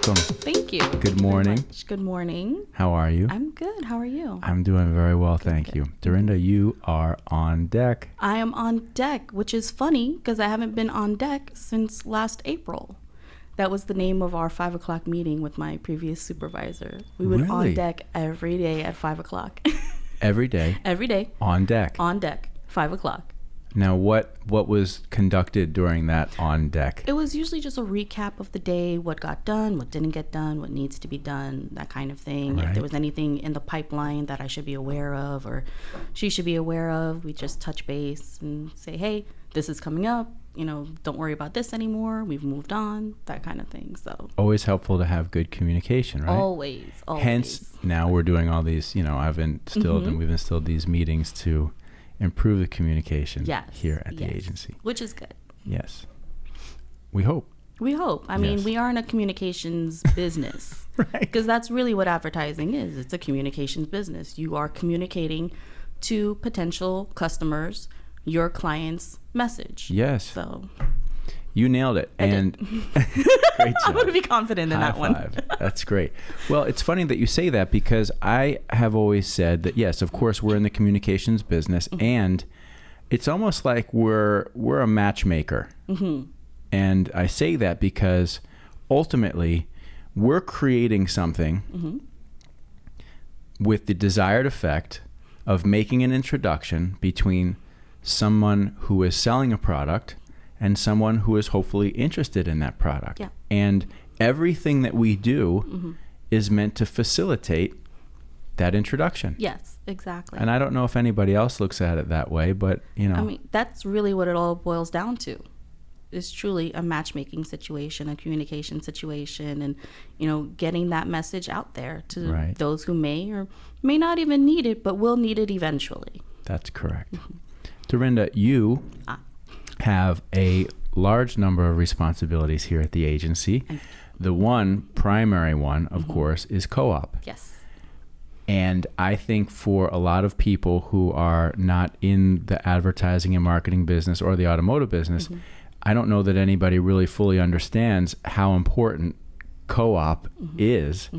welcome. Thank you. Good morning. Good morning. How are you? I'm good. How are you? I'm doing very well, thank you. Darinda, you are on deck. I am on deck, which is funny because I haven't been on deck since last April. That was the name of our 5 o'clock meeting with my previous supervisor. We would Really? on deck every day at 5 o'clock. Every day? Every day. On deck? On deck, 5 o'clock. Now, what was conducted during that on deck? It was usually just a recap of the day, what got done, what didn't get done, what needs to be done, that kind of thing. Right. If there was anything in the pipeline that I should be aware of or she should be aware of, we just touch base and say, hey, this is coming up. You know, don't worry about this anymore. We've moved on, that kind of thing. So Always helpful to have good communication, right? always. Hence, now we're doing all these, I've instilled and we've instilled these meetings to improve the communication here at the agency. Which is good. Yes. We hope. We hope. I mean, we are in a communications business. Right. Because that's really what advertising is. It's a communications business. You are communicating to potential customers your client's message. Yes. So you nailed it. And great job. I'm going to be confident in that one. High five. That's great. Well, it's funny that you say that because I have always said that, yes, of course, we're in the communications business, and it's almost like we're a matchmaker. Mm-hmm. And I say that because ultimately we're creating something with the desired effect of making an introduction between someone who is selling a product and someone who is hopefully interested in that product. Yeah. And everything that we do is meant to facilitate that introduction. Yes, exactly. And I don't know if anybody else looks at it that way, but I mean, that's really what it all boils down to. It's truly a matchmaking situation, a communication situation, and, getting that message out there to those who may or may not even need it, but will need it eventually. That's correct. Darinda, you have a large number of responsibilities here at the agency. The one primary one, of course, is co-op. Yes. And I think for a lot of people who are not in the advertising and marketing business or the automotive business, I don't know that anybody really fully understands how important co-op is.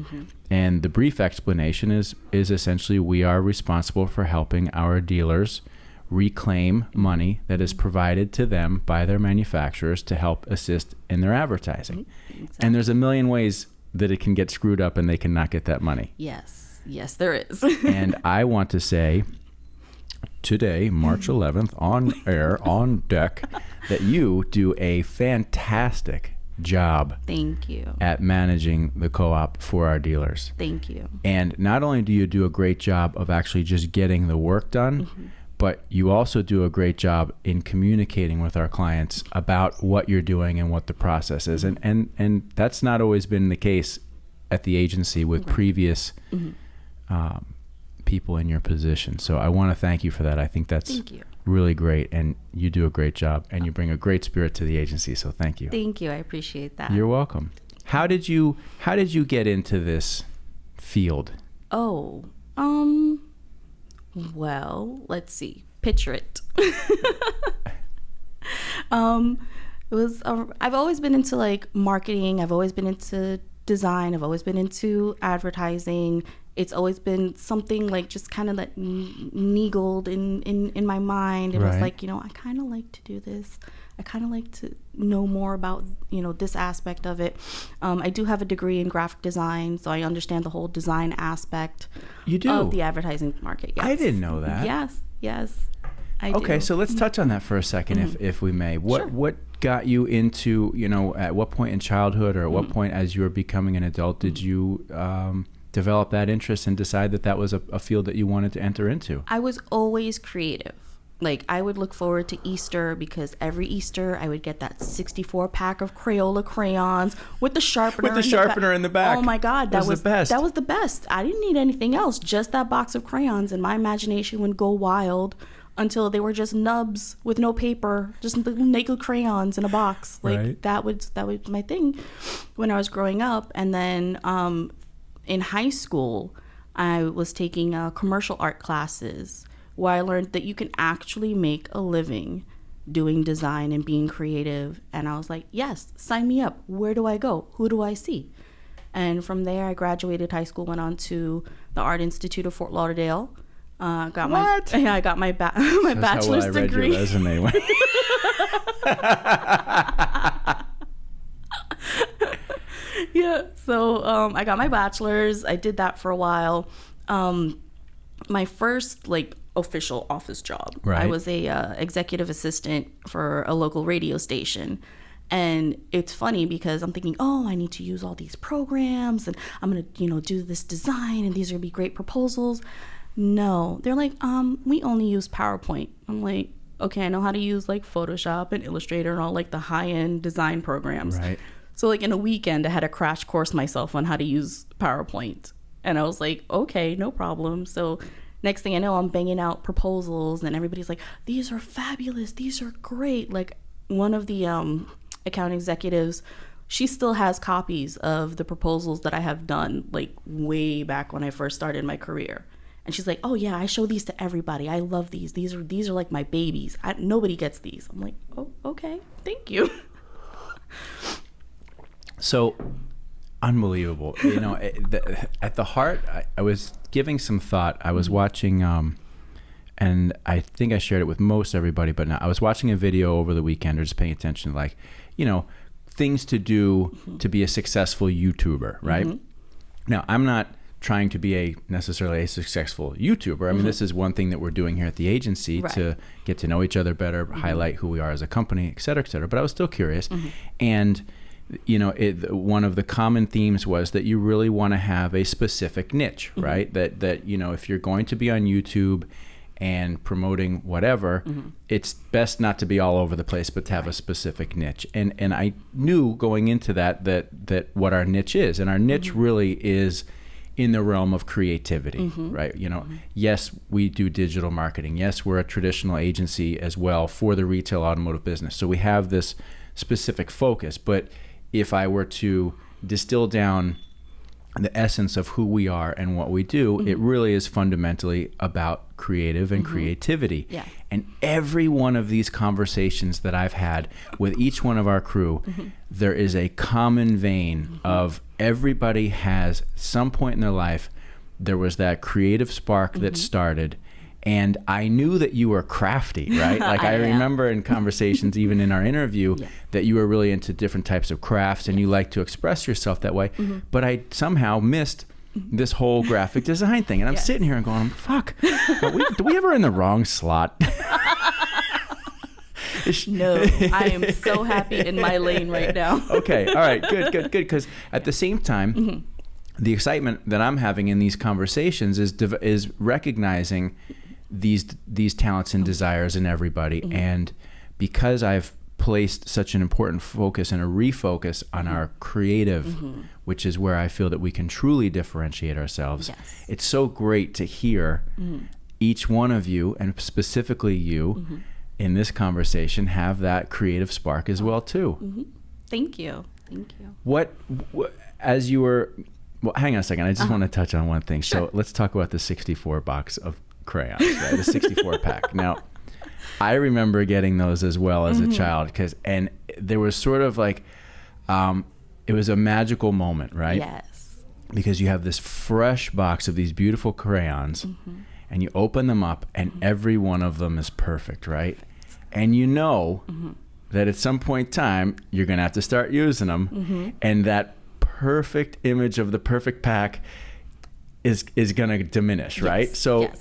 And the brief explanation is essentially we are responsible for helping our dealers reclaim money that is provided to them by their manufacturers to help assist in their advertising. Exactly. And there's a million ways that it can get screwed up and they cannot get that money. Yes, there is. And I want to say today, March 11th, on air, on deck, that you do a fantastic job. Thank you. At managing the co-op for our dealers. Thank you. And not only do you do a great job of actually just getting the work done, but you also do a great job in communicating with our clients about what you're doing and what the process is. And that's not always been the case at the agency with previous people in your position. So I want to thank you for that. I think that's really great, and you do a great job, and you bring a great spirit to the agency. So thank you. Thank you. I appreciate that. You're welcome. How did you get into this field? Well, let's see. Picture it. I've always been into like marketing. I've always been into design. I've always been into advertising. It's always been something like just kind of like niggled in my mind. It was like, I kind of like to do this. I kind of like to know more about, this aspect of it. I do have a degree in graphic design, so I understand the whole design aspect of the advertising market. Yes. I didn't know that. Yes, I do. Okay, so let's touch on that for a second, if we may. What got you into, at what point in childhood or at what point as you were becoming an adult did you develop that interest and decide that was a field that you wanted to enter into? I was always creative. Like, I would look forward to Easter because every Easter I would get that 64 pack of Crayola crayons with the sharpener in the back. Oh my God, that was the best. That was the best. I didn't need anything else, just that box of crayons, and my imagination would go wild until they were just nubs with no paper, just naked crayons in a box. Like that was my thing when I was growing up. And then in high school, I was taking commercial art classes where I learned that you can actually make a living doing design and being creative. And I was like, yes, sign me up. Where do I go? Who do I see? And from there, I graduated high school, went on to the Art Institute of Fort Lauderdale. I got my bachelor's degree. That's how I read your resume. Yeah, so I got my bachelor's. I did that for a while. My first official office job, right. I was a executive assistant for a local radio station. And it's funny because I'm thinking, oh, I need to use all these programs and I'm going to, do this design and these are going to be great proposals. No, they're like, we only use PowerPoint. I'm like, okay, I know how to use Photoshop and Illustrator and all the high-end design programs. Right. So in a weekend, I had to crash course myself on how to use PowerPoint. And I was like, okay, no problem. So next thing I know, I'm banging out proposals and everybody's like, these are fabulous. These are great. One of the account executives, she still has copies of the proposals that I have done way back when I first started my career. And she's like, oh yeah, I show these to everybody. I love these. These are like my babies. Nobody gets these. I'm like, oh, okay, thank you. So unbelievable. At the heart, I was giving some thought. I was watching, and I think I shared it with most everybody, but I was watching a video over the weekend or just paying attention to things to do to be a successful YouTuber, right? Mm-hmm. Now, I'm not trying to be necessarily a successful YouTuber. I mean, this is one thing that we're doing here at the agency to get to know each other better, highlight who we are as a company, et cetera, et cetera. But I was still curious. And, one of the common themes was that you really want to have a specific niche, right? That if you're going to be on YouTube and promoting whatever, it's best not to be all over the place, but to have a specific niche. And I knew going into that what our niche is. And our niche really is in the realm of creativity, right? Yes, we do digital marketing. Yes, we're a traditional agency as well for the retail automotive business. So we have this specific focus. But if I were to distill down the essence of who we are and what we do, it really is fundamentally about creative and creativity. Yeah. And every one of these conversations that I've had with each one of our crew, there is a common vein of everybody has some point in their life, there was that creative spark that started. And I knew that you were crafty, right? I remember in conversations, even in our interview, that you were really into different types of crafts and you like to express yourself that way. But I somehow missed this whole graphic design thing. And I'm sitting here and going, fuck, do we ever in the wrong slot? No, I am so happy in my lane right now. Okay, all right, good. Because at the same time, the excitement that I'm having in these conversations is recognizing these talents and desires in everybody. And because I've placed such an important focus and a refocus on our creative, which is where I feel that we can truly differentiate ourselves, it's so great to hear each one of you, and specifically you, in this conversation, have that creative spark as well too. Thank you. What as you were, well, hang on a second. I just want to touch on one thing. Sure. So let's talk about the 64 box of crayons, right? The 64 pack. Now, I remember getting those as well as a child, and there was sort of it was a magical moment, right? Yes. Because you have this fresh box of these beautiful crayons, and you open them up, and every one of them is perfect, right? And that at some point in time, you're going to have to start using them, and that perfect image of the perfect pack is going to diminish, right? So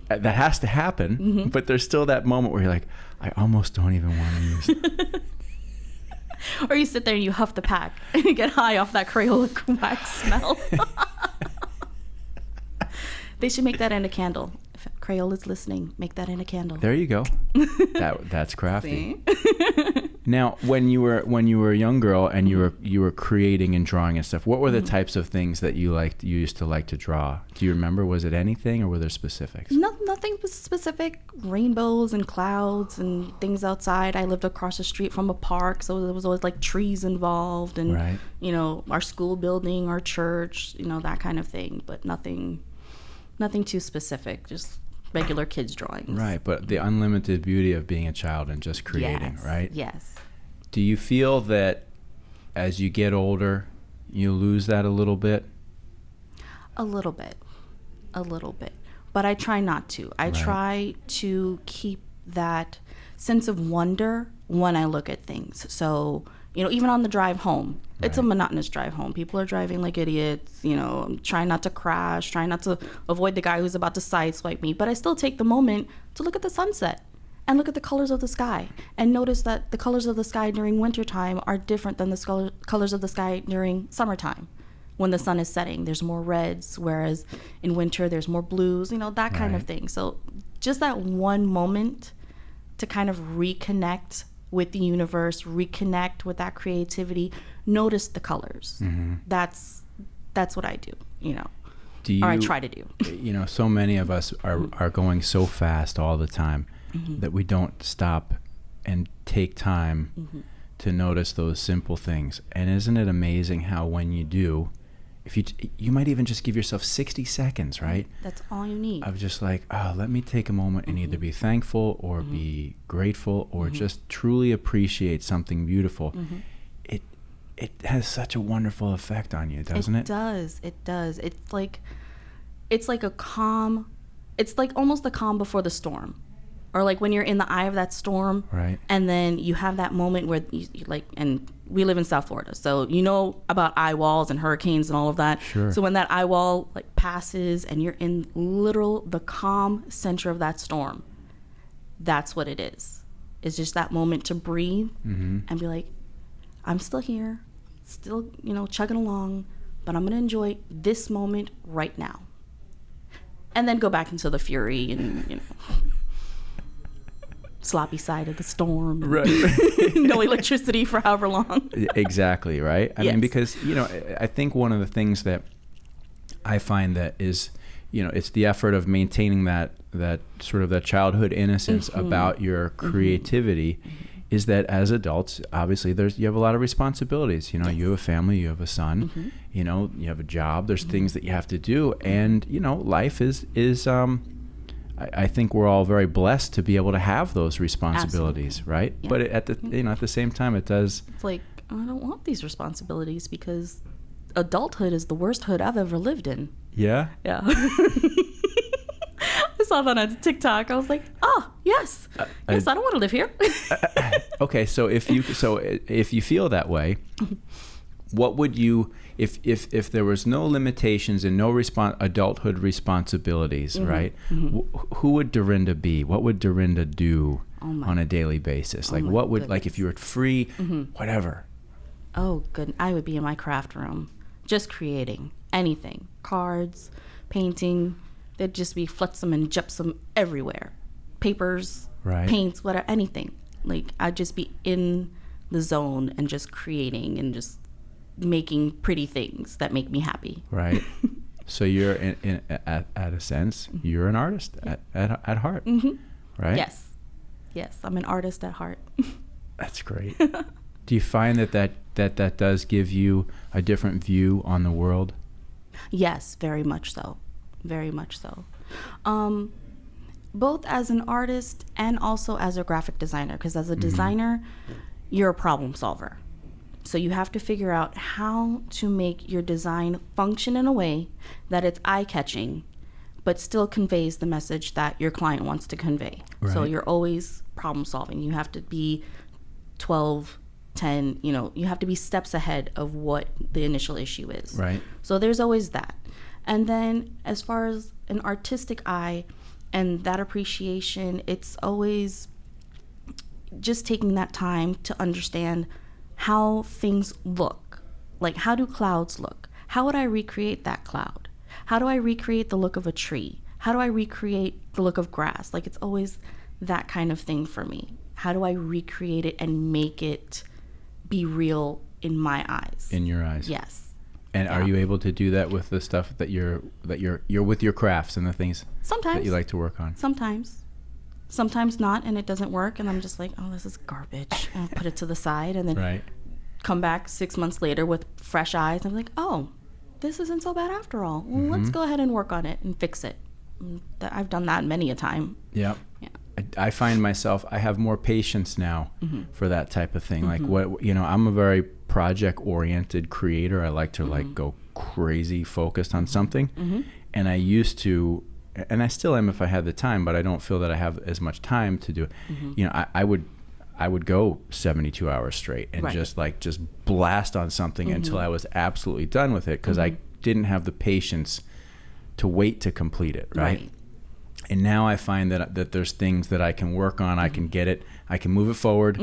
that has to happen, but there's still that moment where you're like, I almost don't even want to use it. Or you sit there and you huff the pack and you get high off that Crayola wax smell. They should make that in a candle. If Crayola's listening, make that in a candle. There you go. That's crafty. Now, when you were a young girl and you were creating and drawing and stuff, what were the types of things that you used to like to draw? Do you remember? Was it anything, or were there specifics? Nothing specific. Rainbows and clouds and things outside. I lived across the street from a park, so there was always trees involved, and our school building, our church, that kind of thing. But nothing too specific. Just regular kids' drawings. Right, but the unlimited beauty of being a child and just creating, right? Yes. Do you feel that as you get older, you lose that a little bit? A little bit. But I try not to. I try to keep that sense of wonder when I look at things. So, even on the drive home, it's a monotonous drive home. People are driving like idiots, I'm trying not to crash, trying not to avoid the guy who's about to sideswipe me. But I still take the moment to look at the sunset and look at the colors of the sky and notice that the colors of the sky during wintertime are different than the colors of the sky during summertime. When the sun is setting, there's more reds, whereas in winter there's more blues, that kind of thing. So just that one moment to kind of reconnect with the universe, reconnect with that creativity, notice the colors. That's what I do, or I try to do. So many of us are going so fast all the time that we don't stop and take time to notice those simple things. And isn't it amazing how when you do, if you might even just give yourself 60 seconds, right? That's all you need. Of just like, let me take a moment and either be thankful or be grateful or just truly appreciate something beautiful. It has such a wonderful effect on you, doesn't it? It does. It's like a calm. It's like almost the calm before the storm. Or like when you're in the eye of that storm, right? And then you have that moment where you like, and we live in South Florida, so about eye walls and hurricanes and all of that. Sure. So when that eye wall like passes and you're in the calm center of that storm, that's what it is. It's just that moment to breathe and be like, I'm still here, still chugging along, but I'm gonna enjoy this moment right now, and then go back into the fury and sloppy side of the storm, right? No electricity for however long. Exactly, right? I Yes. mean, because I think one of the things that I find that is, it's the effort of maintaining that sort of that childhood innocence about your creativity, is that as adults, obviously you have a lot of responsibilities. You have a family, you have a son, you have a job. There's things that you have to do, and life is. I think we're all very blessed to be able to have those responsibilities. Absolutely. Right? Yeah. But at the same time, it does. It's like, I don't want these responsibilities because adulthood is the worst hood I've ever lived in. Yeah? Yeah. I saw that on TikTok. I was like, yes. Yes, I don't want to live here. Okay, so if you feel that way, what would you, if there was no limitations and no adulthood responsibilities, right? Who would Darinda be? What would Darinda do on a daily basis? Like, what would, like, if you were free, whatever? Oh, good. I would be in my craft room, just creating anything, cards, painting. There'd just be flotsam and gypsum everywhere, papers, paints, whatever, anything. Like, I'd just be in the zone and just creating and just making pretty things that make me happy. Right. So you're at a sense, you're an artist at heart, right? Yes, I'm an artist at heart. That's great. Do you find that does give you a different view on the world? Yes, very much so. Very much so. Both as an artist and also as a graphic designer, because as a designer, you're a problem solver. So you have to figure out how to make your design function in a way that it's eye-catching, but still conveys the message that your client wants to convey. Right. So you're always problem solving. You have to be 12, 10, you have to be steps ahead of what the initial issue is. Right. So there's always that. And then as far as an artistic eye and that appreciation, it's always just taking that time to understand how things look. Like, how do clouds look? How would I recreate that cloud? How do I recreate the look of a tree? How do I recreate the look of grass? Like, it's always that kind of thing for me. How do I recreate it and make it be real in my eyes? In your eyes. Yes. And are you able to do that with the stuff that you're with your crafts and the things sometimes that you like to work on? Sometimes not, and it doesn't work, and I'm just like, oh, this is garbage, and I put it to the side, and then come back 6 months later with fresh eyes. I'm like, oh, this isn't so bad after all. Well, let's go ahead and work on it and fix it. I've done that many a time. Yeah. I find myself, I have more patience now for that type of thing. Like, I'm a very project-oriented creator. I like to like go crazy focused on something. And I used to, and I still am if I had the time, but I don't feel that I have as much time to do it. You know, I would go 72 hours straight and just blast on something until I was absolutely done with it, because I didn't have the patience to wait to complete it, right? And now I find that there's things that I can work on. I can get it. I can move it forward.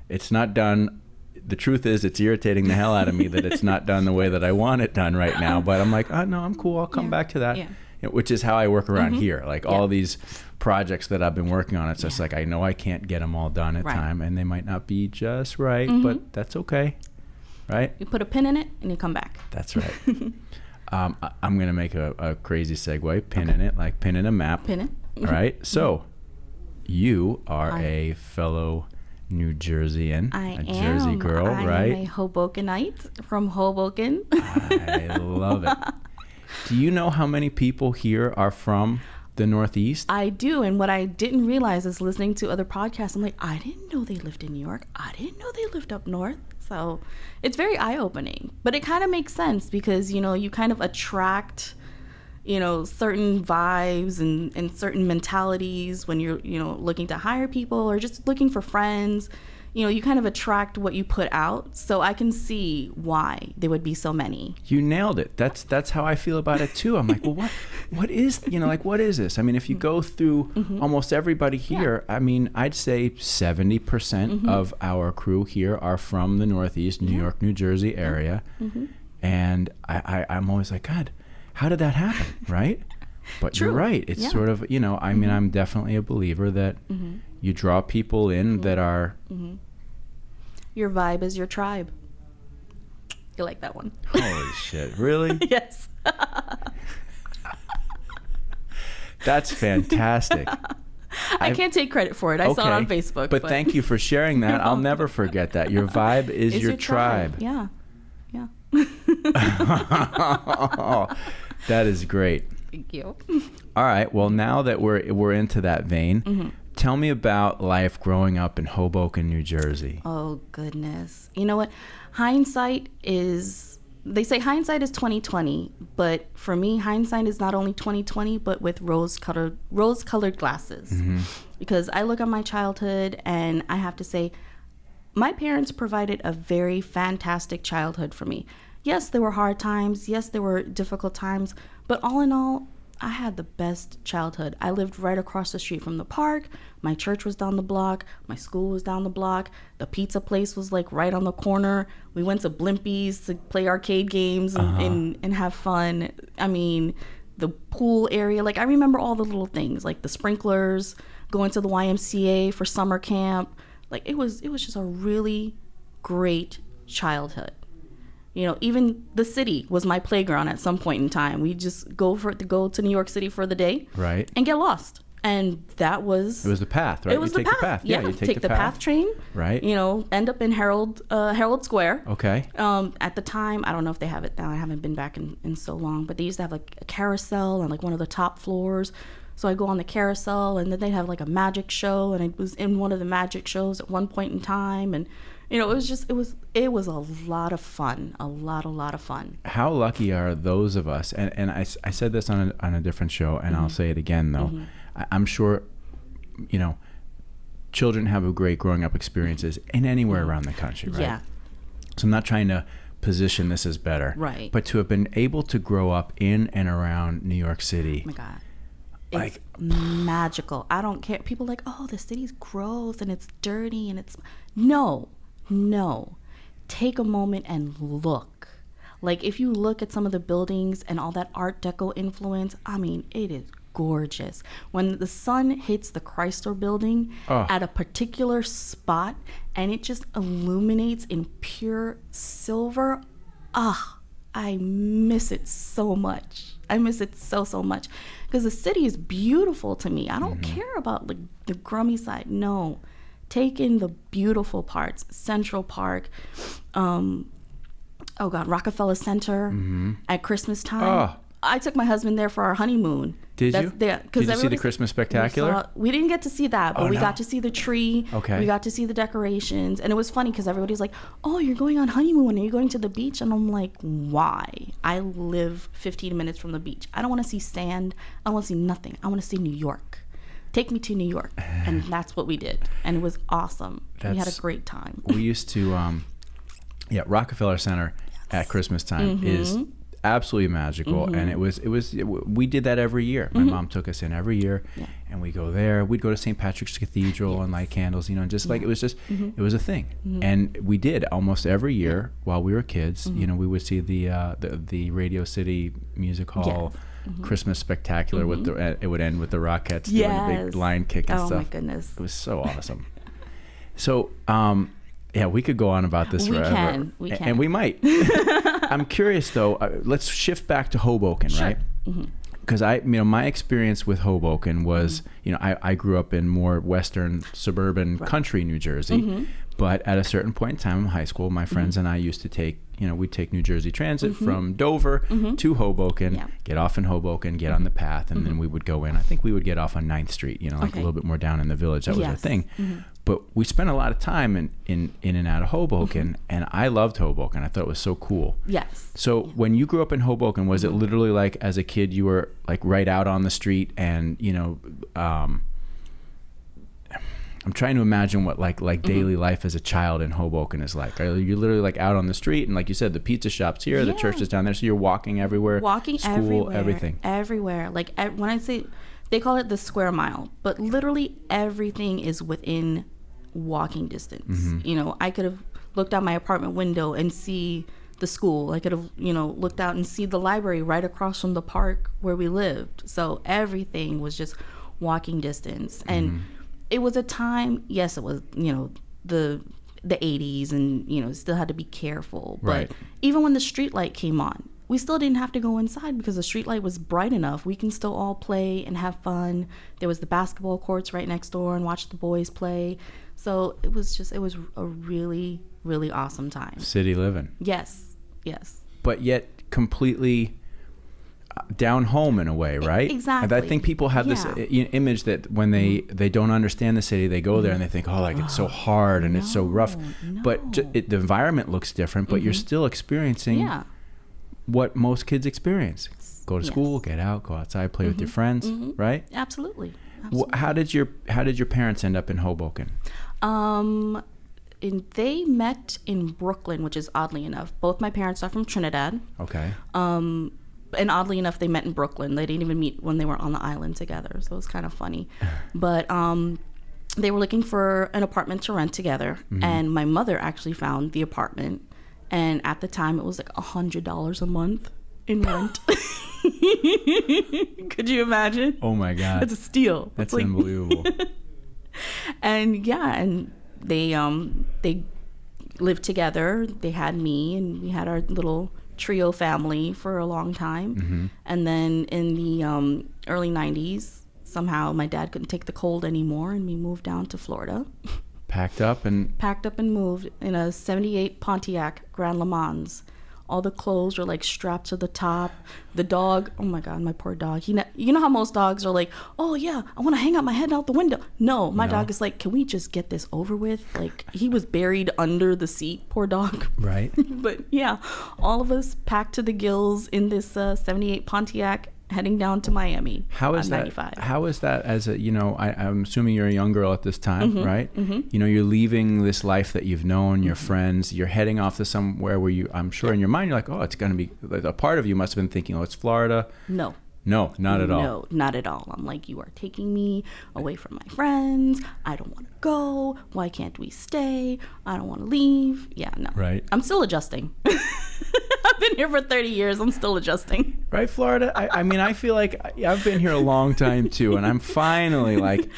It's not done. The truth is, it's irritating the hell out of me that it's not done the way that I want it done right now. But I'm like, oh, no, I'm cool. I'll come back to that. You know, which is how I work around here. Like all these projects that I've been working on, it's just like, I know I can't get them all done at time, and they might not be just right, but that's okay, right? You put a pin in it and you come back. That's right. I'm going to make a crazy segue. Pin in it, like pin in a map. Pin it. All right. So you are a fellow New Jerseyan, a Jersey girl, right? I am a Hobokenite from Hoboken. I love it. Do you know how many people here are from the Northeast? I do. And what I didn't realize is listening to other podcasts, I'm like, I didn't know they lived in New York. I didn't know they lived up north. So it's very eye-opening. But it kind of makes sense because, you know, you kind of attract, you know, certain vibes and certain mentalities when you're, you know, looking to hire people or just looking for friends. You know, you kind of attract what you put out. So I can see why there would be so many. You nailed it. That's how I feel about it too. I'm like, well, what is, you know, like, what is this? I mean, if you go through almost everybody here, I mean, I'd say 70% of our crew here are from the Northeast, New York, New Jersey area. And I'm always like, God, how did that happen? Right? But you're right. It's sort of, you know, I mean, I'm definitely a believer that you draw people in that are... Your vibe is your tribe. You like that one? Holy shit. Really? Yes. That's fantastic. I can't take credit for it. I saw it on Facebook. But thank you for sharing that. I'll never forget that. Your vibe is your tribe. Yeah. Yeah. That is great. Thank you. All right. Well, now that we're into that vein, tell me about life growing up in Hoboken, New Jersey. Oh, goodness. You know what? Hindsight is, they say hindsight is 20/20, but for me, hindsight is not only 20/20, but with rose-colored glasses. Because I look at my childhood and I have to say, my parents provided a very fantastic childhood for me. Yes, there were hard times. Yes, there were difficult times. But all in all, I had the best childhood. I lived right across the street from the park. My church was down the block. My school was down the block. The pizza place was like right on the corner. We went to Blimpies to play arcade games and have fun. I mean, the pool area. Like, I remember all the little things, like the sprinklers, going to the YMCA for summer camp. Like, it was just a really great childhood. You know, even the city was my playground at some point in time. We just go to New York City for the day, right, and get lost. And that was... It was the path, right? It was the path. Yeah, you take the path train. Right. You know, end up in Herald Square. Okay. At the time, I don't know if they have it now. I haven't been back in so long. But they used to have like a carousel on like one of the top floors. So I go on the carousel, and then they have like a magic show. And I was in one of the magic shows at one point in time. And... you know, it was a lot of fun, a lot of fun. How lucky are those of us? And I said this on a different show, and I'll say it again though. I'm sure, you know, children have a great growing up experiences in anywhere around the country, right? Yeah. So I'm not trying to position this as better, right? But to have been able to grow up in and around New York City, oh my God. It's magical. I don't care. People are like, oh, the city's gross and it's dirty and it's no. Take a moment and look. Like, if you look at some of the buildings and all that Art Deco influence, I mean, it is gorgeous. When the sun hits the Chrysler building at a particular spot and it just illuminates in pure silver, I miss it so much. I miss it so much. Because the city is beautiful to me. I don't care about like the grummy side. No. Take in the beautiful parts. Central Park, Rockefeller Center at Christmas time. I took my husband there for our honeymoon. Did you? Did you see the Christmas Spectacular? We didn't get to see that, but we no. got to see the tree. Okay. We got to see the decorations. And it was funny because everybody's like, oh, you're going on honeymoon. Are you going to the beach? And I'm like, why? I live 15 minutes from the beach. I don't want to see sand. I don't want to see nothing. I want to see New York. Take me to New York. And that's what we did. And it was awesome. We had a great time. We used to, Rockefeller Center at Christmas time is absolutely magical. And we did that every year. My mom took us in every year, and we go there. We'd go to St. Patrick's Cathedral and light candles, and just like it was a thing. And we did almost every year while we were kids. We would see the Radio City Music Hall Christmas Spectacular with it would end with the Rockettes doing the big line kick and stuff. Oh my goodness, it was so awesome. So we could go on about this forever. We can. And we might. I'm curious though. Let's shift back to Hoboken, right? Because my experience with Hoboken was, I grew up in more western suburban country New Jersey, but at a certain point in time in high school, my friends and I used to take, we'd take New Jersey Transit from Dover to Hoboken, get off in Hoboken, get on the path, and then we would go in. I think we would get off on 9th Street, a little bit more down in the village. That was our thing. But we spent a lot of time in and out of Hoboken, and I loved Hoboken. I thought it was so cool. Yes. So when you grew up in Hoboken, was it literally like as a kid you were like right out on the street and, I'm trying to imagine what like daily life as a child in Hoboken is like. Are you literally like out on the street and like you said, the pizza shop's here, the church is down there, so you're walking everywhere, school, everything. Everywhere. Like when I say, they call it the square mile, but literally everything is within walking distance. I could have looked out my apartment window and see the school. I could have, looked out and see the library right across from the park where we lived. So everything was just walking distance. And it was a time, yes, it was, the 80s and, still had to be careful. But even when the street light came on, we still didn't have to go inside because the street light was bright enough. We can still all play and have fun. There was the basketball courts right next door and watch the boys play. So it was a really, really awesome time. City living. Yes. But yet completely down home in a way, right? Exactly. And I think people have this image that when they don't understand the city, they go there and they think, oh, like it's so hard and it's so rough. But the environment looks different, but you're still experiencing what most kids experience. Go to school, get out, go outside, play with your friends, right? Absolutely. How did your parents end up in Hoboken? They met in Brooklyn, which is oddly enough. Both my parents are from Trinidad. Okay. And oddly enough, they met in Brooklyn. They didn't even meet when they were on the island together, so it was kind of funny. But they were looking for an apartment to rent together, and my mother actually found the apartment. And at the time, it was like $100 a month in rent. Could you imagine? Oh my God. It's a steal. That's like unbelievable. And they lived together. They had me, and we had our little trio family for a long time. And then in the early 90s, somehow my dad couldn't take the cold anymore, and we moved down to Florida. Packed up and moved in a 78 Pontiac Grand Le Mans. All the clothes were like strapped to the top. The dog, oh my God, my poor dog. You know how most dogs are like, oh yeah, I want to hang out my head out the window. No, my dog is like, can we just get this over with? Like, he was buried under the seat, poor dog. Right. But yeah, all of us packed to the gills in this 78 Pontiac, heading down to Miami. How is that? 95. How is that as a, I'm assuming you're a young girl at this time, right? You're leaving this life that you've known, your friends, you're heading off to somewhere where I'm sure in your mind, you're like, oh, it's going to be, a part of you must have been thinking, oh, it's Florida. No, not at all. No, not at all. I'm like, you are taking me away from my friends. I don't want to go. Why can't we stay? I don't want to leave. Yeah, no. Right. I'm still adjusting. I've been here for 30 years. I'm still adjusting. Right, Florida? I mean, I feel like I've been here a long time too, and I'm finally like,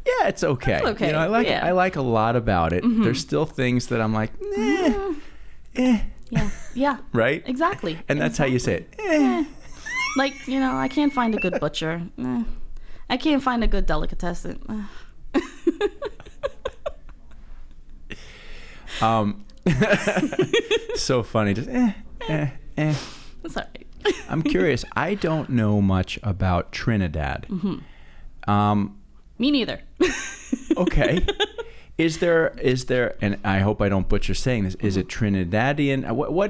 yeah, it's okay. It's okay. I like a lot about it. There's still things that I'm like, Yeah. Right? Exactly. And that's how you say it. Like, I can't find a good butcher. I can't find a good delicatessen. So funny. Just That's all right. I'm curious. I don't know much about Trinidad. Me neither. Okay. Is there, and I hope I don't butcher saying this, is it Trinidadian?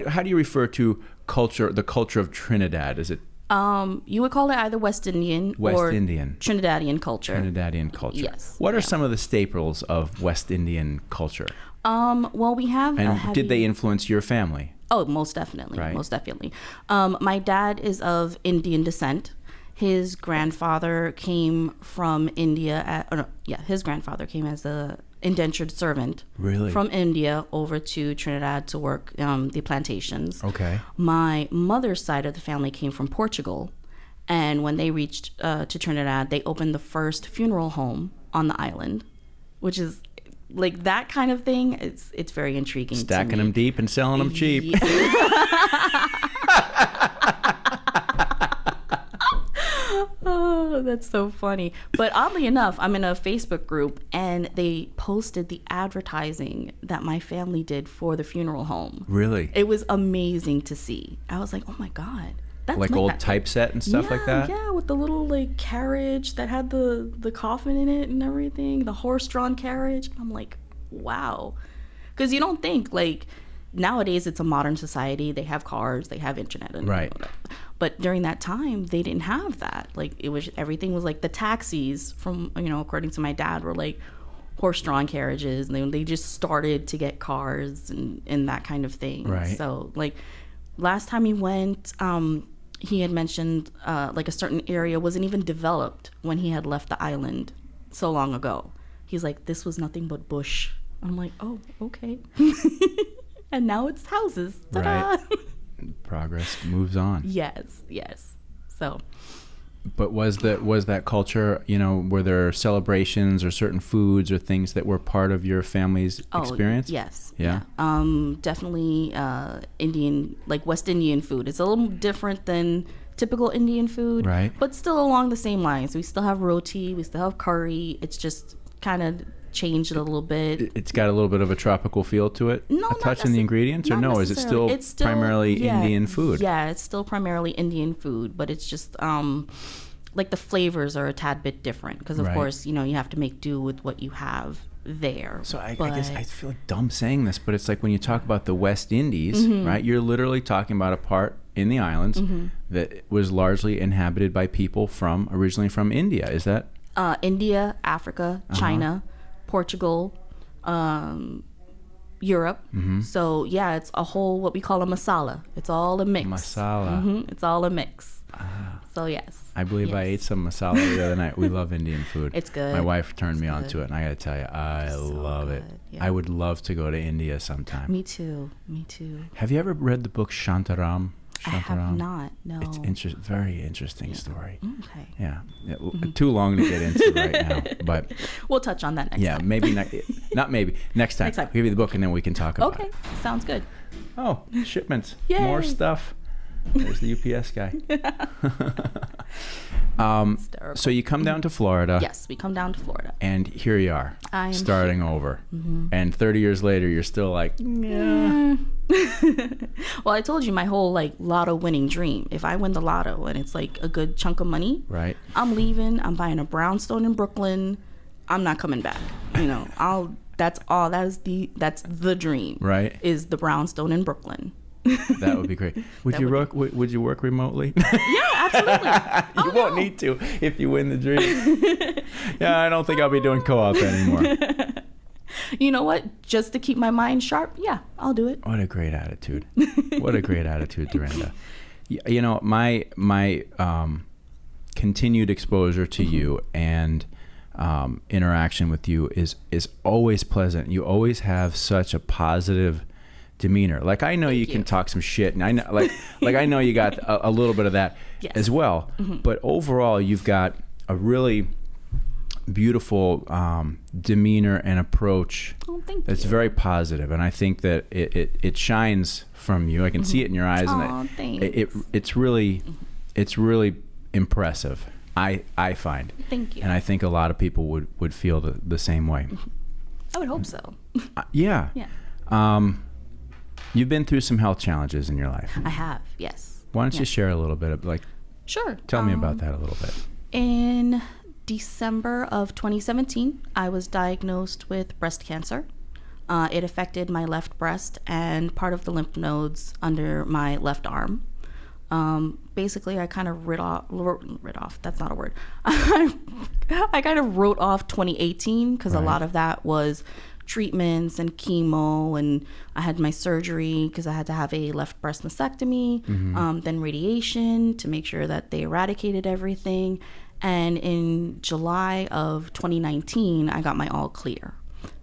How do you refer to the culture of Trinidad? Is it? You would call it either West Indian or Trinidadian culture. Trinidadian culture. Yes. What are some of the staples of West Indian culture? Well, we have. And did they influence your family? Oh, most definitely. Right. Most definitely. My dad is of Indian descent. His grandfather came from India. His grandfather came as a indentured servant. Really? From India over to Trinidad to work the plantations. Okay. My mother's side of the family came from Portugal, and when they reached to Trinidad, they opened the first funeral home on the island, which is like that kind of thing. It's very intriguing. Stacking them deep and selling them cheap. Oh, that's so funny. But oddly enough, I'm in a Facebook group and they posted the advertising that my family did for the funeral home. Really? It was amazing to see. I was like, oh my God. That's like old typeset and stuff like that? Yeah, with the little like carriage that had the coffin in it and everything, the horse-drawn carriage. I'm like, wow. Because you don't think like nowadays it's a modern society. They have cars, they have internet. And right. Whatever. But during that time, they didn't have that. Like everything was like the taxis from, according to my dad, were like horse-drawn carriages. And they just started to get cars and that kind of thing. Right. So like last time he went, he had mentioned like a certain area wasn't even developed when he had left the island so long ago. He's like, this was nothing but bush. I'm like, oh, okay. And now it's houses. Ta-da! Right. Progress moves on. Yes. So. But was that culture, were there celebrations or certain foods or things that were part of your family's experience? Yes. Yeah. Definitely Indian, like West Indian food. It's a little different than typical Indian food. Right. But still along the same lines. We still have roti, we still have curry. It's just kind of changed a little bit. It's got a little bit of a tropical feel to it? No, a touch in the ingredients? Or no, is it still primarily Indian food? Yeah, it's still primarily Indian food, but it's just like the flavors are a tad bit different because of course, you have to make do with what you have there. So I guess I feel dumb saying this, but it's like when you talk about the West Indies, right? You're literally talking about a part in the islands that was largely inhabited by people originally from India. Is that? India, Africa, China, Portugal, Europe. So yeah, it's a whole what we call a masala. It's all a mix. Masala. It's all a mix. So yes. I believe I ate some masala the other night. We love Indian food. It's good. My wife turned me on to it, and I got to tell you, I love it. Yeah. I would love to go to India sometime. Me too. Have you ever read the book Shantaram? I have not. No. It's very interesting story. Okay. Yeah. Too long to get into right now, but we'll touch on that next time. Yeah, maybe not maybe next time. I'll give you the book and then we can talk about it. Okay, sounds good. Oh, shipments. Yay. More stuff. There's the UPS guy. So you come down to Florida. Yes, we come down to Florida. And here you are, starting over. And 30 years later, you're still like, yeah. Well, I told you my whole like lotto winning dream. If I win the lotto and it's like a good chunk of money, right? I'm leaving. I'm buying a brownstone in Brooklyn. I'm not coming back. That's all. That's the dream. Right. Is the brownstone in Brooklyn. That would be great. Would you work remotely? Yeah, absolutely. You won't need to if you win the dream. Yeah, I don't think I'll be doing co-op anymore. You know what? Just to keep my mind sharp, yeah, I'll do it. What a great attitude. What a great attitude, Darinda. My continued exposure to you and interaction with you is always pleasant. You always have such a positive demeanor. Like I know you can talk some shit, and I know like I know you got a little bit of that as well. But overall, you've got a really beautiful demeanor and approach that's very positive, and I think that it shines from you. I can see it in your eyes, and it's really impressive. I find. Thank you. And I think a lot of people would feel the same way. I would hope so. Yeah. You've been through some health challenges in your life. I have, yes. Why don't you share a little bit of Sure. Tell me about that a little bit. In December of 2017, I was diagnosed with breast cancer. It affected my left breast and part of the lymph nodes under my left arm. Basically, I kind of writ off. That's not a word. I kind of wrote off 2018 because a lot of that was treatments and chemo, and I had my surgery because I had to have a left breast mastectomy, then radiation to make sure that they eradicated everything. And in July of 2019, I got my all clear.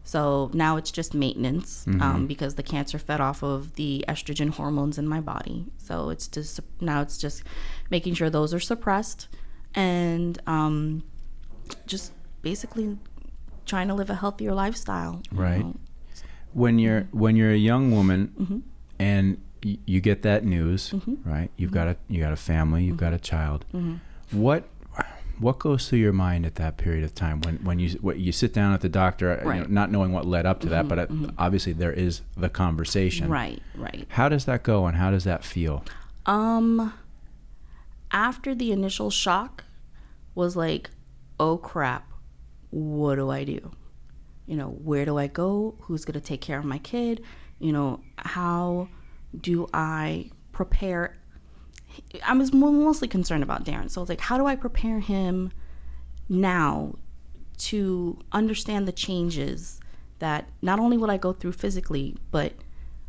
So now it's just maintenance because the cancer fed off of the estrogen hormones in my body. So it's just making sure those are suppressed and just basically trying to live a healthier lifestyle. Right. You know? When you're a young woman and you get that news, right? You've got a family, you've got a child. What goes through your mind at that period of time when you sit down at the doctor, you know, not knowing what led up to that, but obviously there is the conversation. Right. How does that go and how does that feel? After the initial shock was like, oh crap, what do I do? You know, where do I go? Who's going to take care of my kid? You know, how do I prepare? I was mostly concerned about Darren. So I was like, how do I prepare him now to understand the changes that not only will I go through physically, but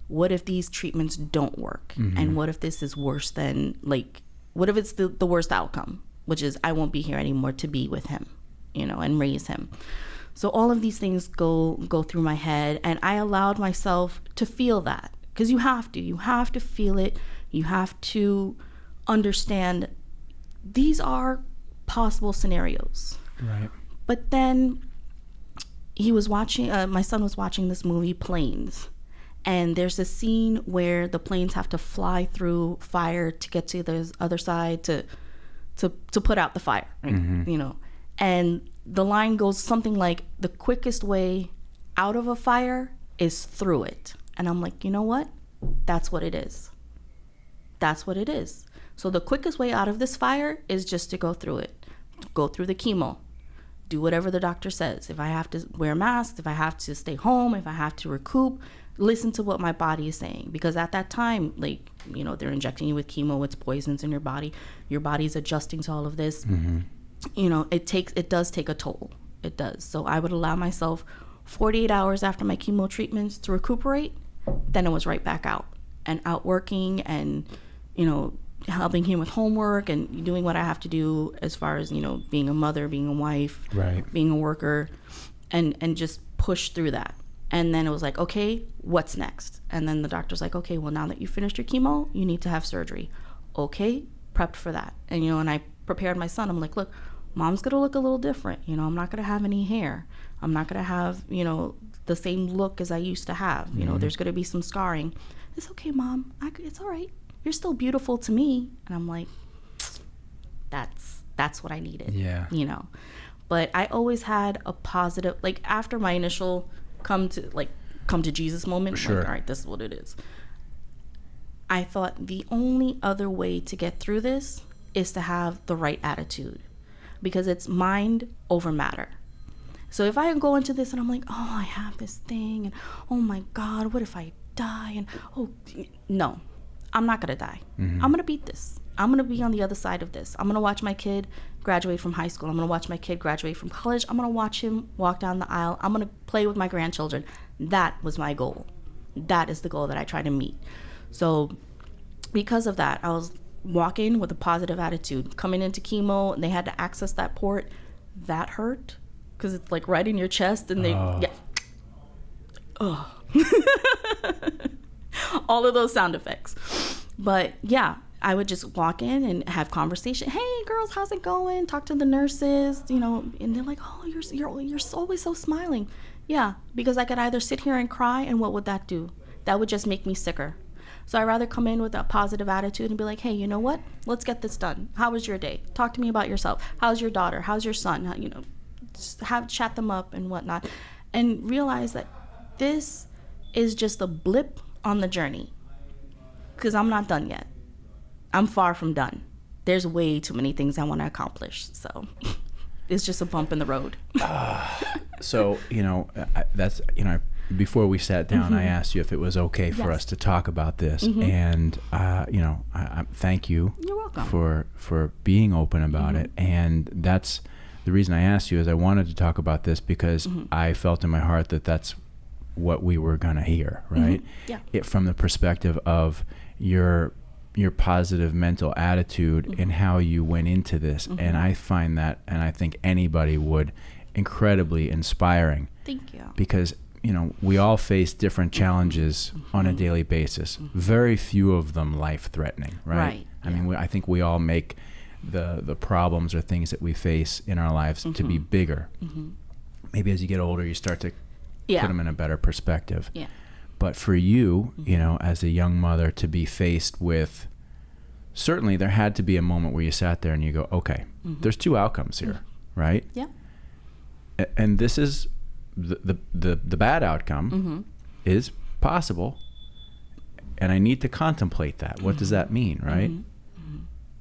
what if these treatments don't work? And what if this is worse than, like, what if it's the worst outcome, which is I won't be here anymore to be with him, you know, and raise him. So all of these things go through my head, and I allowed myself to feel that, because you have to feel it. You have to understand these are possible scenarios. Right. But then he was watching, my son was watching this movie, Planes. And there's a scene where the planes have to fly through fire to get to the other side to put out the fire, you know. And the line goes something like, the quickest way out of a fire is through it. And I'm like, you know what? That's what it is. That's what it is. So the quickest way out of this fire is just to go through it. Go through the chemo. Do whatever the doctor says. If I have to wear masks, if I have to stay home, if I have to recoup, listen to what my body is saying. Because at that time, like, you know, they're injecting you with chemo, it's poisons in your body. Your body's adjusting to all of this. You know, it does take a toll. It does. So I would allow myself 48 hours after my chemo treatments to recuperate. Then it was right back out and out working and, you know, helping him with homework and doing what I have to do as far as, you know, being a mother, being a wife, being a worker, and just push through that. And then it was like, okay, what's next? And then the doctor's like, okay, well, now that you finished your chemo, you need to have surgery. Okay, prepped for that. And, you know, and I prepared my son. I'm like, look, mom's going to look a little different. You know, I'm not going to have any hair. I'm not going to have, you know, the same look as I used to have. You know, there's going to be some scarring. It's okay, Mom. It's all right. You're still beautiful to me. And I'm like, that's what I needed. Yeah. You know, but I always had a positive, like after my initial come to Jesus moment, sure. Like, all right, this is what it is. I thought the only other way to get through this is to have the right attitude, because it's mind over matter. So if I go into this and I'm like, oh, I have this thing, and oh my God, what if I die? And oh, no, I'm not gonna die. I'm gonna beat this. I'm gonna be on the other side of this. I'm gonna watch my kid graduate from high school. I'm gonna watch my kid graduate from college. I'm gonna watch him walk down the aisle. I'm gonna play with my grandchildren. That was my goal. That is the goal that I try to meet. So because of that, I was walking with a positive attitude. Coming into chemo, and they had to access that port. That hurt, because it's like right in your chest, and they all of those sound effects. But yeah, I would just walk in and have conversation. Hey girls, how's it going? Talk to the nurses, you know, and they're like, oh, you're always so smiling. Yeah, because I could either sit here and cry, and what would that do? That would just make me sicker. So I'd rather come in with a positive attitude and be like, hey, you know what? Let's get this done. How was your day? Talk to me about yourself. How's your daughter? How's your son? How, you know, just chat them up and whatnot, and realize that this is just a blip on the journey, because I'm not done yet. I'm far from done. There's way too many things I want to accomplish. So it's just a bump in the road. So, that's, before we sat down, I asked you if it was okay for us to talk about this. And, I thank you. You're welcome. For being open about it. And that's the reason I asked you, is I wanted to talk about this because I felt in my heart that that's what we were going to hear, right? Yeah. It from the perspective of your positive mental attitude and how you went into this. And I find that, and I think anybody would, incredibly inspiring. Thank you. Because, we all face different challenges on a daily basis. Very few of them life-threatening, right? I mean, I think we all make the problems or things that we face in our lives to be bigger. Maybe as you get older, you start to put them in a better perspective. Yeah. But for you, as a young mother, to be faced with, certainly there had to be a moment where you sat there and you go, okay, there's two outcomes here, right? Yeah. And this is the bad outcome is possible, and I need to contemplate that. What does that mean, right?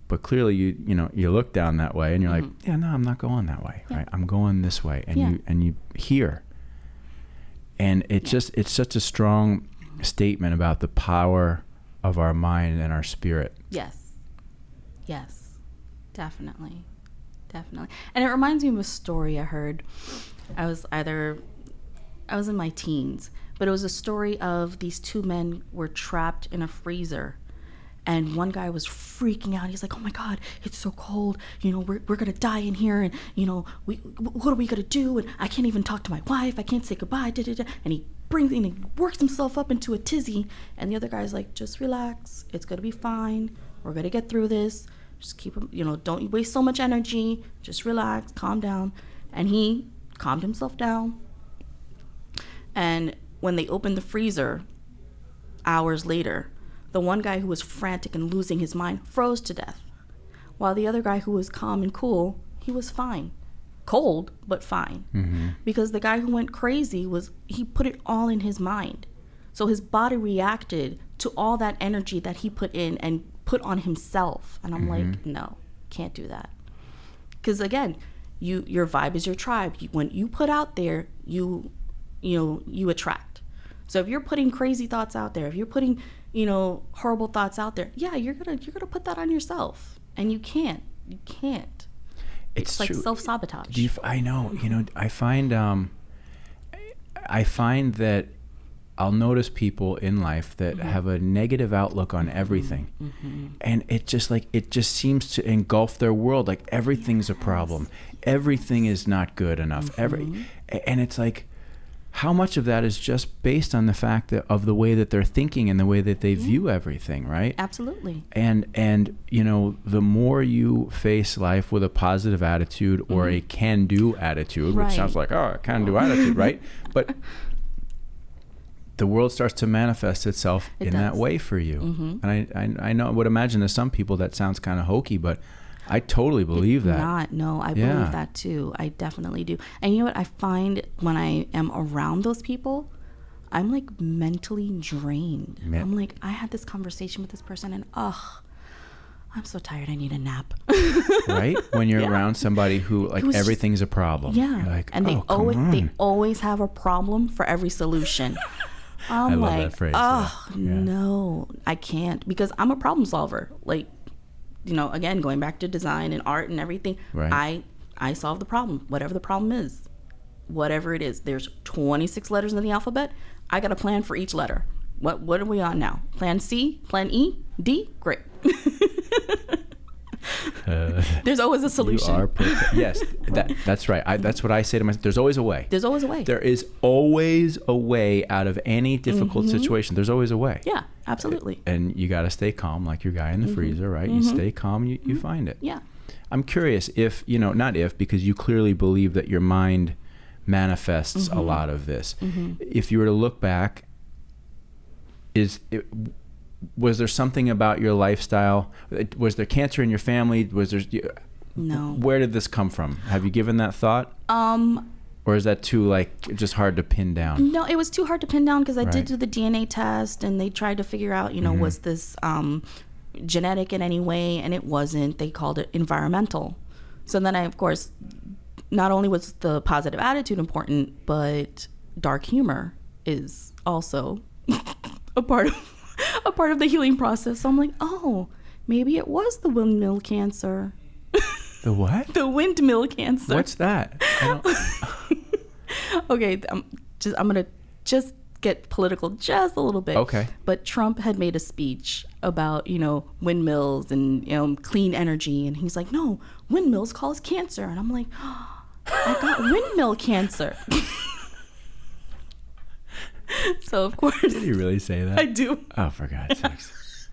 But clearly, you look down that way, and you're like, yeah, no, I'm not going that way, right? I'm going this way, and you hear. And it's such a strong statement about the power of our mind and our spirit. Yes, definitely. And it reminds me of a story I heard. I was in my teens, but it was a story of these two men were trapped in a freezer. And one guy was freaking out. He's like, oh my God, it's so cold. We're going to die in here. And, what are we going to do? And I can't even talk to my wife. I can't say goodbye. And he works himself up into a tizzy. And the other guy's like, just relax. It's going to be fine. We're going to get through this. Just keep him, don't waste so much energy. Just relax, calm down. And he calmed himself down. And when they opened the freezer hours later, the one guy who was frantic and losing his mind froze to death, while the other guy who was calm and cool, he was fine. Cold, but fine. Because the guy who went crazy he put it all in his mind. So his body reacted to all that energy that he put in and put on himself. And I'm like, no, can't do that. Because again, your vibe is your tribe. When you put out there, you attract. So if you're putting crazy thoughts out there, if you're putting horrible thoughts out there, you're gonna put that on yourself, and you can't. It's like true. Self-sabotage. I know. I find that I'll notice people in life that have a negative outlook on everything, and it just seems to engulf their world. Like everything's a problem, everything is not good enough. And it's like, how much of that is just based on the fact of the way that they're thinking and the way that they view everything, right? Absolutely. And the more you face life with a positive attitude or a can-do attitude, which sounds like, a can-do attitude, right? But the world starts to manifest itself in that way for you. And I know, I would imagine to some people that sounds kind of hokey, but I totally believe that. I believe that too. I definitely do. And you know what I find when I am around those people, I'm like mentally drained. I'm like, I had this conversation with this person and I'm so tired, I need a nap. Right? When you're around somebody who everything's a problem. Yeah. You're like, and they always have a problem for every solution. I love that phrase. No, I can't, because I'm a problem solver. Like, again, going back to design and art and everything, right. I solve the problem, whatever the problem is, whatever it is. There's 26 letters in the alphabet. I got a plan for each letter. What are we on now? Plan C, plan E, D? Great. There's always a solution. You are perfect. Yes, that's right. That's what I say to myself. There's always a way. There's always a way. There is always a way out of any difficult situation. There's always a way. Yeah, absolutely. And you got to stay calm, like your guy in the freezer, right? You stay calm, you find it. Yeah. I'm curious if, not if, because you clearly believe that your mind manifests a lot of this. If you were to look back, was there something about your lifestyle? Was there cancer in your family? No. Where did this come from? Have you given that thought? Or is that too just hard to pin down? No, it was too hard to pin down because I did do the DNA test and they tried to figure out, was this genetic in any way, and it wasn't. They called it environmental. So then I, of course, not only was the positive attitude important, but dark humor is also a part of the healing process. So I'm like, oh, maybe it was the windmill cancer. The what? The windmill cancer. What's that? Okay, I'm gonna just get political just a little bit. Okay. But Trump had made a speech about, windmills and, clean energy. And he's like, no, windmills cause cancer. And I'm like, oh, I got windmill cancer. So, of course. Did he really say that? I do. Oh, for God's sakes.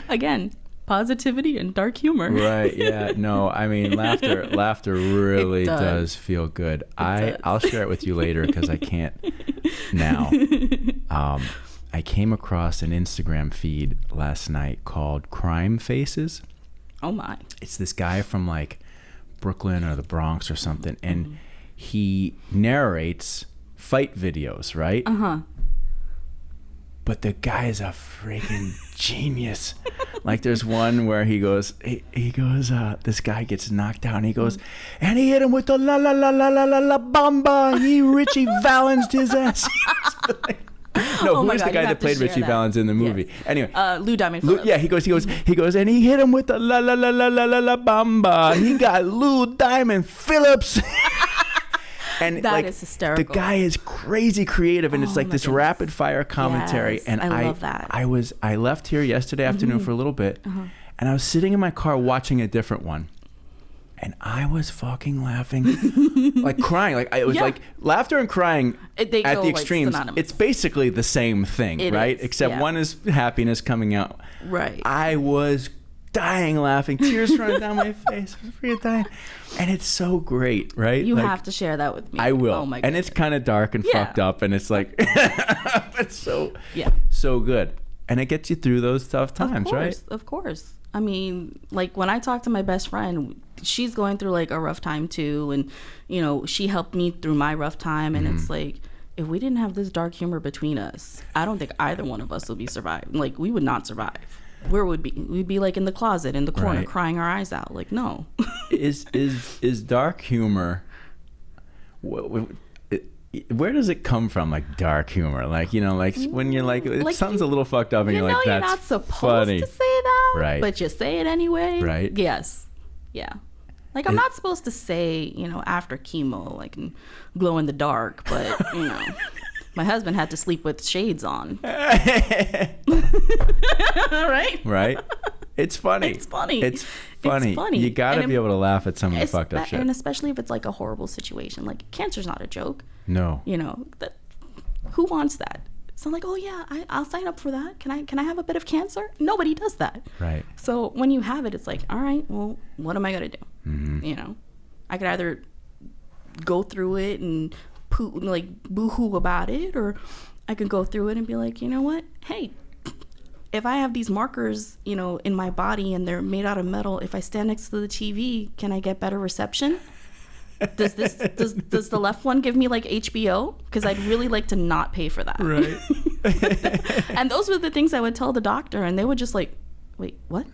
Again, positivity and dark humor. Right. Yeah. No, I mean, laughter really does feel good. I'll share it with you later because I can't now. I came across an Instagram feed last night called Crime Faces. Oh my. It's this guy from like Brooklyn or the Bronx or something, and he narrates fight videos, right? Uh-huh. But the guy is a freaking genius. Like there's one where he goes, this guy gets knocked out and he goes, and he hit him with the la la la la la la la bamba. He Richie Valens'd his ass. No, who was the guy that played Richie Valens in the movie? Yes. Anyway, Lou Diamond Phillips. Yeah, he goes, and he hit him with the la la la la la la la bamba. He got Lou Diamond Phillips. And that is hysterical. The guy is crazy creative, and it's like this rapid fire commentary. Yes, and I love that. I left here yesterday afternoon for a little bit, and I was sitting in my car watching a different one. And I was fucking laughing, like crying. Like it was like laughter and crying at the extremes. Like it's basically the same thing, right? Except one is happiness coming out. Right. I was dying laughing, tears running down my face. I was freaking dying. And it's so great, right? You have to share that with me. I will. Oh my goodness. And it's kind of dark and fucked up, and it's like, it's so good. And it gets you through those tough times, right? Of course. I mean, like when I talk to my best friend, she's going through like a rough time too. And, she helped me through my rough time. And it's like, if we didn't have this dark humor between us, I don't think either one of us would be surviving. Like we would not survive. Where would we'd be like in the closet, in the corner, crying our eyes out. Like, no. Is dark humor, where does it come from? Like dark humor, like when you're like something's a little fucked up, and you're like, that's not supposed funny to say that, right? But you say it anyway, right? Yes, yeah. Like I'm not supposed to say, after chemo, like glow in the dark, but my husband had to sleep with shades on. Right? Right. It's funny. It's funny. It's funny. You gotta be able to laugh at some of the fucked up shit. And especially if it's like a horrible situation. Like cancer's not a joke. No. Who wants that? So I'm like, oh yeah, I'll sign up for that. Can I have a bit of cancer? Nobody does that. Right. So when you have it, it's like, all right, well, what am I gonna do? Mm-hmm. I could either go through it and boo-hoo about it, or I could go through it and be like, you know what? Hey, if I have these markers, in my body and they're made out of metal, if I stand next to the TV, can I get better reception? Does the left one give me like HBO? Because I'd really like to not pay for that. Right. And those were the things I would tell the doctor, and they would just like, wait, what?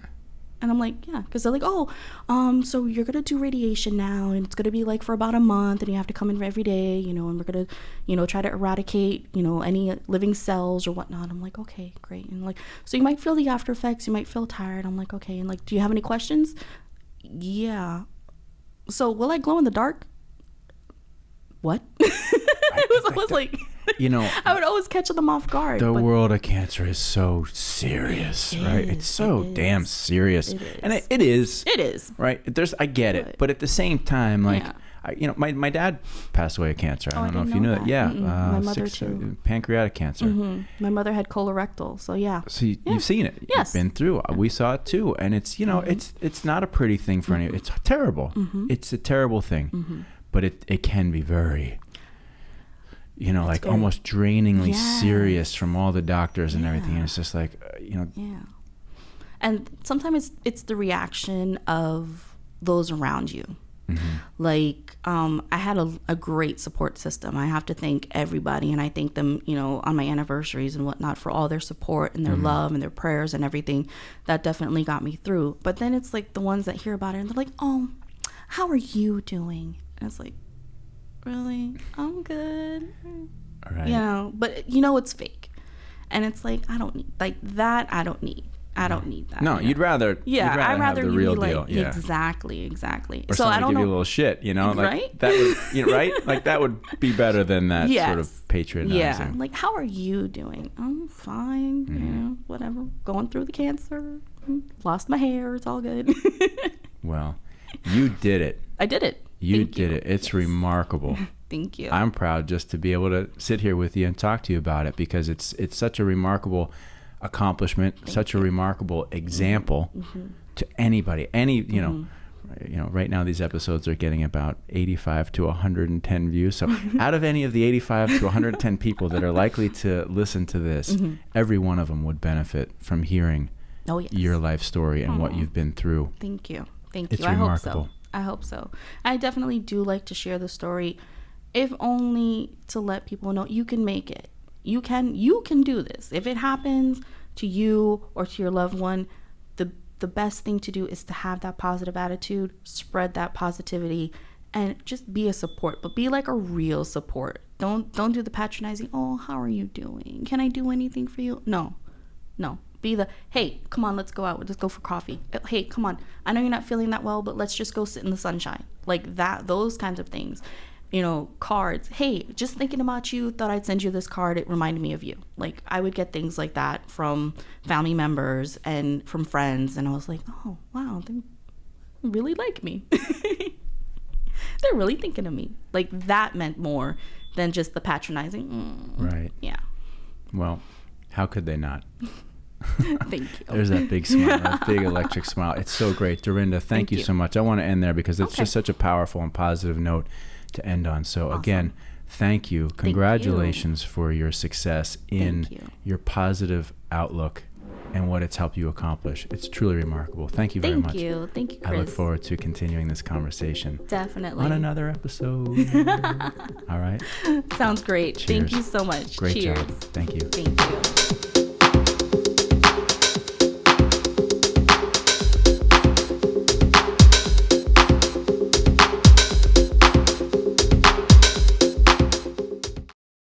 And I'm like, yeah, because they're like, so you're going to do radiation now, and it's going to be like for about a month, and you have to come in every day, and we're going to, try to eradicate, any living cells or whatnot. I'm like, okay, great. And like, so you might feel the after effects, you might feel tired. I'm like, okay. And like, do you have any questions? Yeah. So will I glow in the dark? What? I was like, I would always catch them off guard. The world of cancer is so serious, right? It's so damn serious. And it is. It is. Right? I get it. But at the same time, like, my dad passed away of cancer. I don't know if you knew that. Yeah. My mother too. Pancreatic cancer. Mm-hmm. My mother had colorectal. So yeah. So you've seen it. Yes. You've been through. We saw it too. And it's, it's not a pretty thing for anyone. It's terrible. It's a terrible thing. But it can be very... like almost drainingly serious from all the doctors and everything. And it's just like, Yeah. And sometimes it's the reaction of those around you. Like, I had a great support system. I have to thank everybody, and I thank them, you know, on my anniversaries and whatnot for all their support and their love and their prayers and everything. That definitely got me through. But then it's like the ones that hear about it and they're like, oh, how are you doing? And it's like, really? I'm good. Right. You know, but you know it's fake. And it's like, I don't need, like that I don't need. I don't need that. No, you'd rather I'd rather have the you real be like, deal. Yeah. Exactly. Or so somebody I don't give know. you a little shit, you know, like Right? that would, you know, right? Like that would be better than that sort of patronizing. Yeah. Like, how are you doing? I'm fine. You know, whatever. Going through the cancer. Lost my hair. It's all good. Well, you did it. I did it. You did it. It's remarkable. Thank you. I'm proud just to be able to sit here with you and talk to you about it, because it's such a remarkable accomplishment, such a remarkable example to anybody. You know, right now these episodes are getting about 85 to 110 views. So out of any of the 85 to 110 people that are likely to listen to this, every one of them would benefit from hearing your life story and what you've been through. Thank you. It's remarkable. I hope so. I definitely do like to share the story, if only to let people know you can make it. You can do this. If it happens to you or to your loved one, the best thing to do is to have that positive attitude, spread that positivity, and just be a support, but be like a real support. Don't do the patronizing, oh, how are you doing? Can I do anything for you? No. Be the, hey, come on, let's go out. Let's go for coffee. Hey, come on. I know you're not feeling that well, but let's just go sit in the sunshine. Like that, those kinds of things. You know, cards. Hey, just thinking about you, thought I'd send you this card. It reminded me of you. Like, I would get things like that from family members and from friends. And I was like, oh, wow, they really like me. They're really thinking of me. Like, that meant more than just the patronizing. Right. Yeah. Well, how could they not? Thank you. There's that big smile, that big electric smile. It's so great. Dorinda, thank you so much. I want to end there because it's just such a powerful and positive note to end on. So again, thank you. Congratulations for your success in your positive outlook and what it's helped you accomplish. It's truly remarkable. Thank you very much. Thank you, Chris. I look forward to continuing this conversation. Definitely. On another episode. All right. Sounds great. Cheers. Thank you so much. Great Cheers. job. Thank you. Thank you.